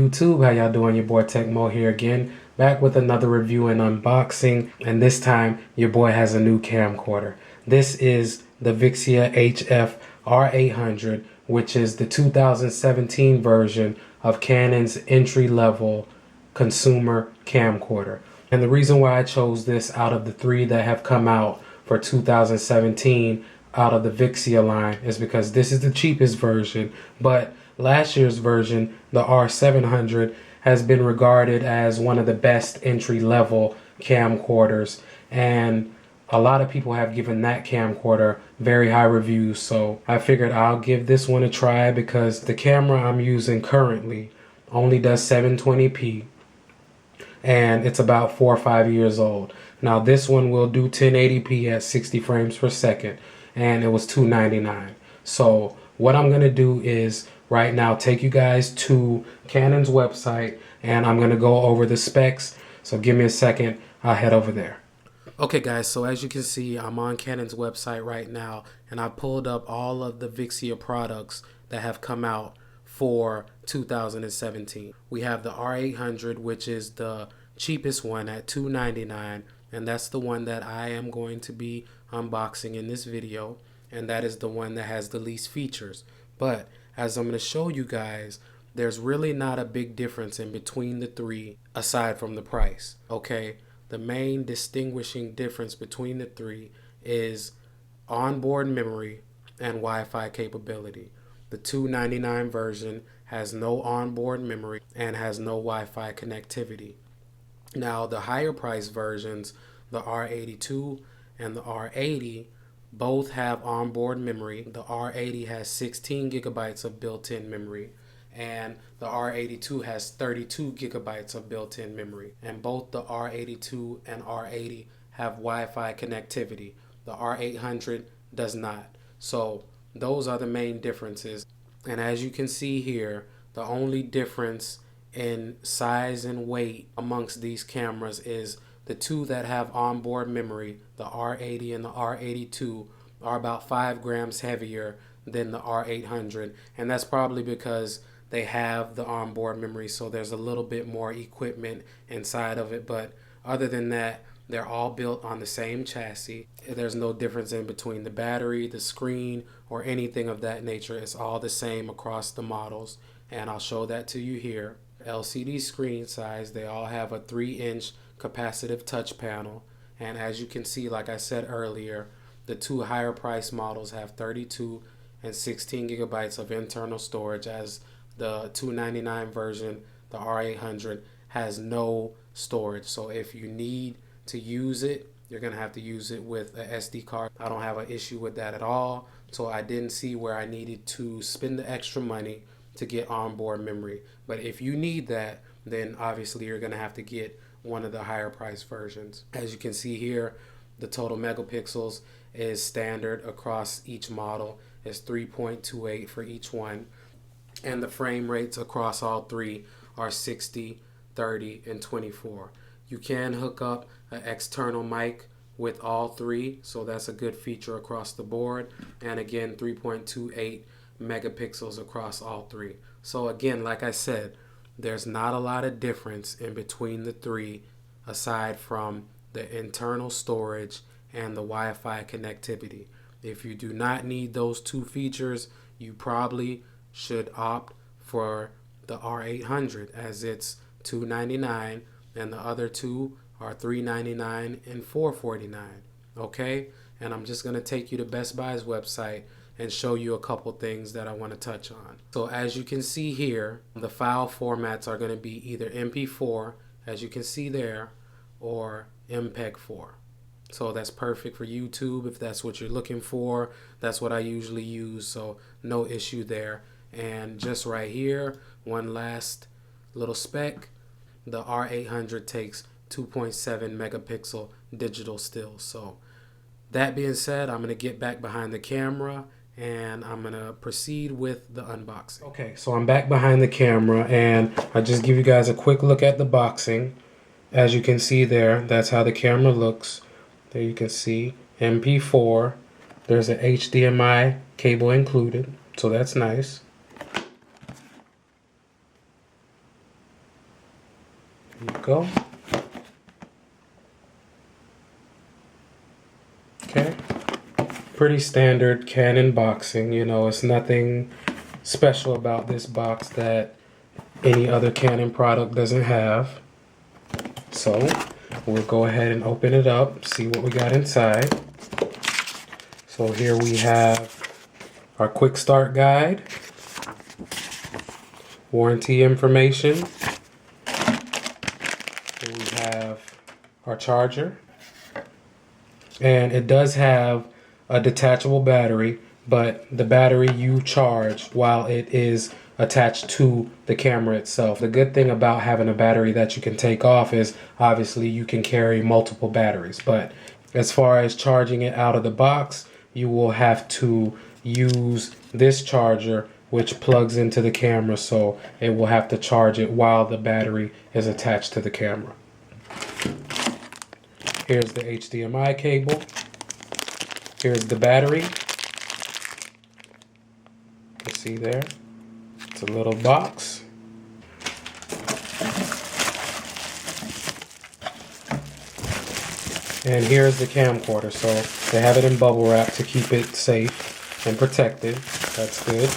YouTube? How y'all doing? Your boy Tecmo here again, back with another review and unboxing, and this time your boy has a new camcorder. This is the Vixia HF R800, which is the 2017 version of Canon's entry-level consumer camcorder. And the reason why I chose this out of the three that have come out for 2017 out of the Vixia line is because this is the cheapest version, but last year's version, the R700, has been regarded as one of the best entry-level camcorders, and a lot of people have given that camcorder very high reviews, so I figured I'll give this one a try because the camera I'm using currently only does 720p, and it's about 4 or 5 years old. Now this one will do 1080p at 60 frames per second, and it was $299. So what I'm gonna do is right now take you guys to Canon's website, and I'm gonna go over the specs. So give me a second, I'll head over there. Okay guys, so as you can see, I'm on Canon's website right now, and I pulled up all of the Vixia products that have come out for 2017. We have the R800, which is the cheapest one at $299, and that's the one that I am going to be unboxing in this video, and that is the one that has the least features. But as I'm going to show you guys, there's really not a big difference in between the three aside from the price. Okay, the main distinguishing difference between the three is onboard memory and Wi-Fi capability. The $299 version has no onboard memory and has no Wi-Fi connectivity. Now the higher price versions, the R82 and the R80, both have onboard memory. The R80 has 16 gigabytes of built-in memory, and the R82 has 32 gigabytes of built-in memory. And both the R82 and R80 have Wi-Fi connectivity. The R800 does not. So those are the main differences. And as you can see here, the only difference in size and weight amongst these cameras is the two that have onboard memory, the R80 and the R82, are about 5 grams heavier than the R800, and that's probably because they have the onboard memory, so there's a little bit more equipment inside of it. But other than that, they're all built on the same chassis. There's no difference in between the battery, the screen, or anything of that nature. It's all the same across the models, and I'll show that to you here. LCD screen size, they all have a 3-inch capacitive touch panel, and as you can see, like I said earlier, the two higher price models have 32 and 16 gigabytes of internal storage, as the $299 version, the R800, has no storage. So if you need to use it, you're gonna have to use it with a SD card. I don't have an issue with that at all, so I didn't see where I needed to spend the extra money to get onboard memory. But if you need that, then obviously you're gonna have to get one of the higher price versions. As you can see here, the total megapixels is standard across each model. It's 3.28 for each one, and the frame rates across all three are 60, 30, and 24. You can hook up an external mic with all three, so that's a good feature across the board. And again, 3.28 megapixels across all three. So again, like I said, there's not a lot of difference in between the three aside from the internal storage and the Wi-Fi connectivity. If you do not need those two features, you probably should opt for the R800, as it's $299 and the other two are $399 and $449. Okay, and I'm just gonna take you to Best Buy's website and show you a couple things that I want to touch on. So as you can see here, the file formats are going to be either MP4, as you can see there, or MPEG-4. So that's perfect for YouTube if that's what you're looking for. That's what I usually use, so no issue there. And just right here, one last little spec, the R800 takes 2.7 megapixel digital stills. So that being said, I'm going to get back behind the camera and I'm gonna proceed with the unboxing. Okay, so I'm back behind the camera and I'll just give you guys a quick look at the boxing. As you can see there, that's how the camera looks. There you can see MP4. There's an HDMI cable included, so that's nice. go. Okay. Pretty standard Canon boxing, you know, it's nothing special about this box that any other Canon product doesn't have. So we'll go ahead and open it up, see what we got inside. So here we have our quick start guide, warranty information. Here we have our charger, and it does have a detachable battery, but the battery you charge while it is attached to the camera itself. The good thing about having a battery that you can take off is obviously you can carry multiple batteries, but as far as charging it out of the box, you will have to use this charger which plugs into the camera, so it will have to charge it while the battery is attached to the camera. Here's the HDMI cable. Here's the battery. You can see there. It's a little box. And here's the camcorder. So they have it in bubble wrap to keep it safe and protected. That's good.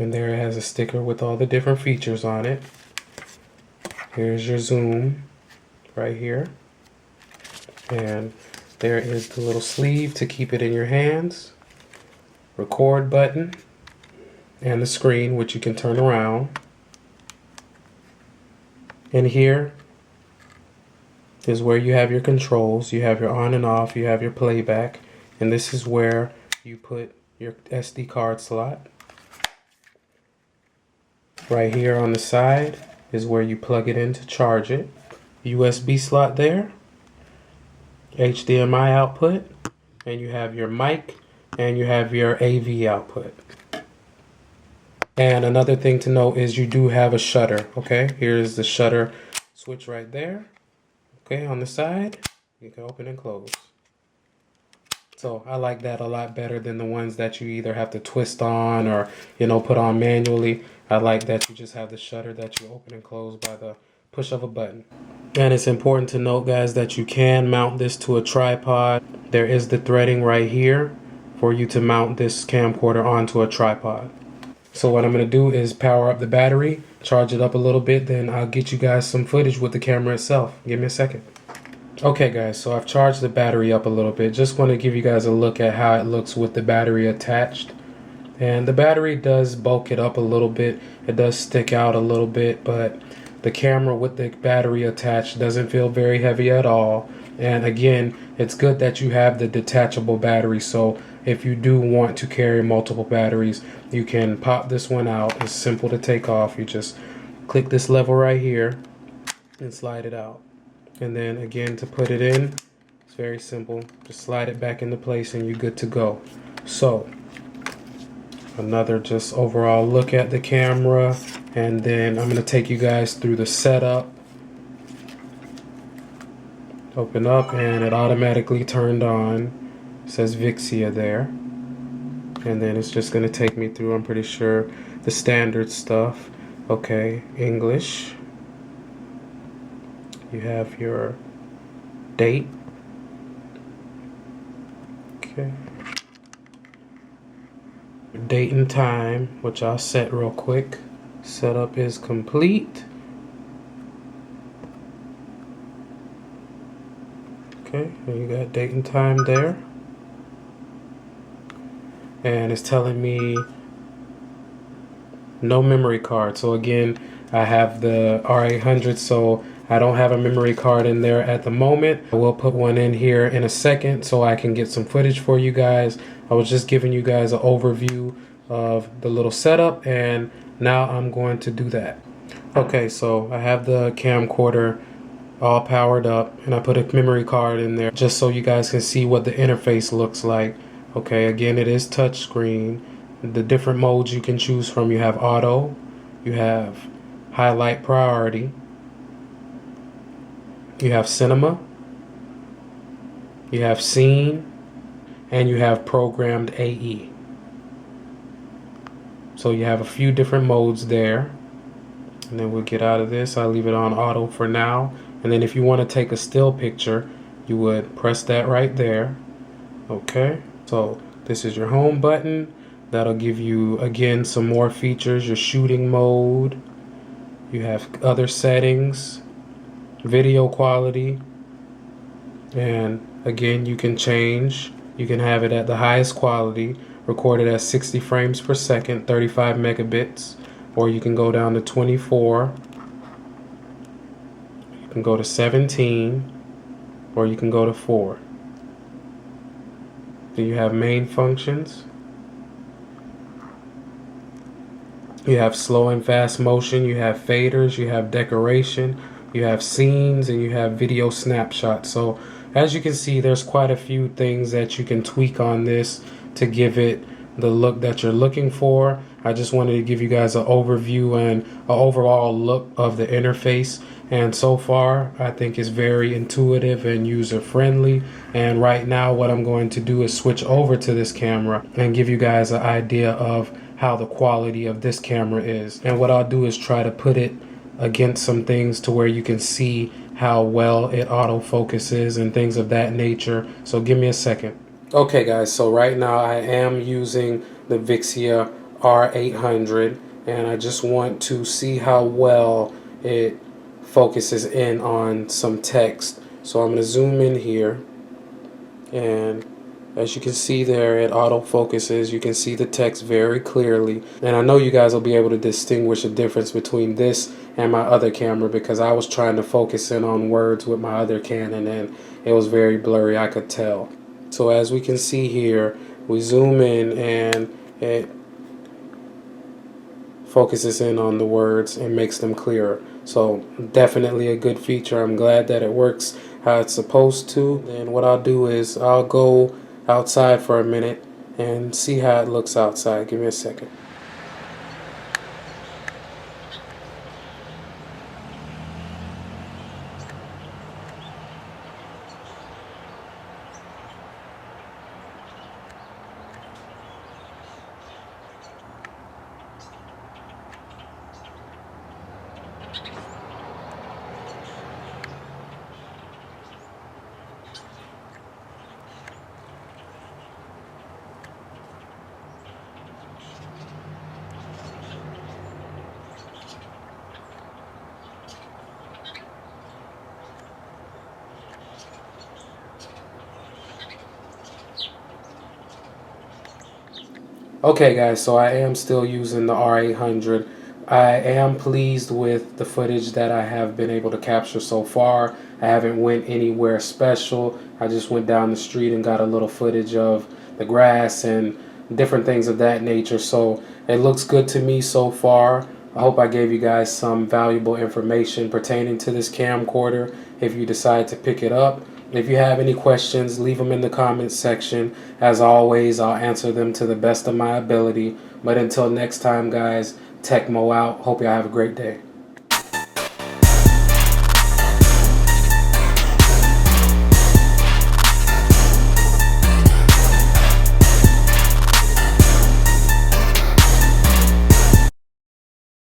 And there it has a sticker with all the different features on it. Here's your zoom right here. And there is the little sleeve to keep it in your hands. Record button. And the screen, which you can turn around. And here is where you have your controls. You have your on and off. You have your playback. And this is where you put your SD card slot. Right here on the side is where you plug it in to charge it. USB slot there. HDMI output. And you have your mic. And you have your AV output. And another thing to note is you do have a shutter. Okay, here's the shutter switch right there. Okay, on the side. You can open and close. So I like that a lot better than the ones that you either have to twist on or, you know, put on manually. I like that you just have the shutter that you open and close by the push of a button. And it's important to note, guys, that you can mount this to a tripod. There is the threading right here for you to mount this camcorder onto a tripod. So what I'm going to do is power up the battery, charge it up a little bit, then I'll get you guys some footage with the camera itself. Give me a second. Okay guys, so I've charged the battery up a little bit. Just want to give you guys a look at how it looks with the battery attached. And the battery does bulk it up a little bit. It does stick out a little bit, but the camera with the battery attached doesn't feel very heavy at all. And again, it's good that you have the detachable battery, so if you do want to carry multiple batteries, you can pop this one out. It's simple to take off. You just click this lever right here and slide it out. And then again, to put it in, it's very simple. Just slide it back into place and you're good to go. So another just overall look at the camera, and then I'm going to take you guys through the setup. Open up and it automatically turned on. It says Vixia there. And then it's just going to take me through, I'm pretty sure, the standard stuff. Okay, English. You have your date. Okay. Date and time, which I'll set real quick. Setup is complete. Okay, and you got date and time there. And it's telling me no memory card. So again, I have the R800, so I don't have a memory card in there at the moment. I will put one in here in a second so I can get some footage for you guys. I was just giving you guys an overview of the little setup, and now I'm going to do that. Okay, so I have the camcorder all powered up, and I put a memory card in there just so you guys can see what the interface looks like. Okay, again, it is touchscreen. The different modes you can choose from: you have auto, you have highlight priority, you have cinema, you have scene, and you have programmed AE. So you have a few different modes there. And then we'll get out of this. I'll leave it on auto for now. And then if you want to take a still picture, you would press that right there. Okay, so this is your home button. That'll give you, again, some more features. Your shooting mode. You have other settings, video quality. And again, you can change. You can have it at the highest quality, recorded at 60 frames per second, 35 megabits. Or you can go down to 24. You can go to 17. Or you can go to 4. Then you have main functions. You have slow and fast motion. You have faders. You have decoration. You have scenes. And you have video snapshots. So as you can see, there's quite a few things that you can tweak on this to give it the look that you're looking for. I just wanted to give you guys an overview and an overall look of the interface. And so far, I think it's very intuitive and user-friendly. And right now, what I'm going to do is switch over to this camera and give you guys an idea of how the quality of this camera is. And what I'll do is try to put it against some things to where you can see how well it autofocuses and things of that nature. So give me a second. Okay guys, so right now I am using the Vixia R800 and I just want to see how well it focuses in on some text. So I'm going to zoom in here, and as you can see there, it autofocuses. You can see the text very clearly, and I know you guys will be able to distinguish the difference between this and my other camera, because I was trying to focus in on words with my other Canon and it was very blurry, I could tell. So as we can see here, we zoom in and it focuses in on the words and makes them clearer. So definitely a good feature. I'm glad that it works how it's supposed to. And what I'll do is I'll go outside for a minute and see how it looks outside. Give me a second. Okay guys, so I am still using the R800. I am pleased with the footage that I have been able to capture so far. I haven't went anywhere special. I just went down the street and got a little footage of the grass and different things of that nature. So it looks good to me so far. I hope I gave you guys some valuable information pertaining to this camcorder if you decide to pick it up. If you have any questions, leave them in the comments section. As always, I'll answer them to the best of my ability. But until next time, guys, Tecmo out. Hope y'all have a great day.